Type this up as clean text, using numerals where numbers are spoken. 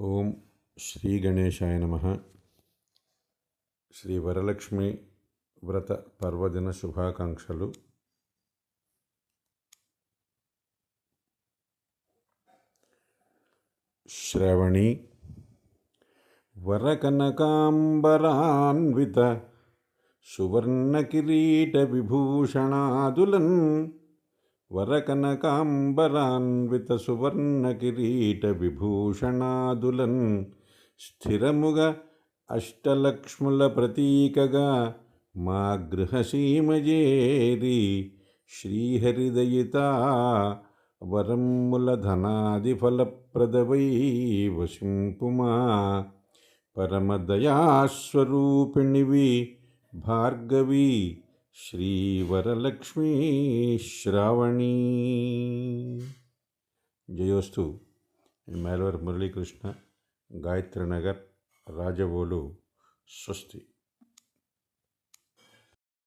ఓం శ్రీ గణేశాయ నమః. శ్రీ వరలక్ష్మి వ్రత పర్వదిన శుభాకాంక్షలు. శ్రవణి వరకనకాంబరాన్విత సువర్ణకిరీట విభూషణాదులన్ వరకనకాంబరాన్విత సువర్ణకిరీట విభూషణాదులన్ స్థిరముగ అష్టలక్ష్ముల ప్రతీకగా మా గృహసీమజేరి శ్రీహరిదయిత వరమ్ముల ధనాది ఫలప్రదవై వసింపుమా. పరమదయాస్వరూపిణివి భార్గవి శ్రీవరలక్ష్మీ శ్రావణీ. జయోస్తు. మేల్వర్ మురళీకృష్ణ, గాయత్రీనగర్, రాజవోలు. స్వస్తి.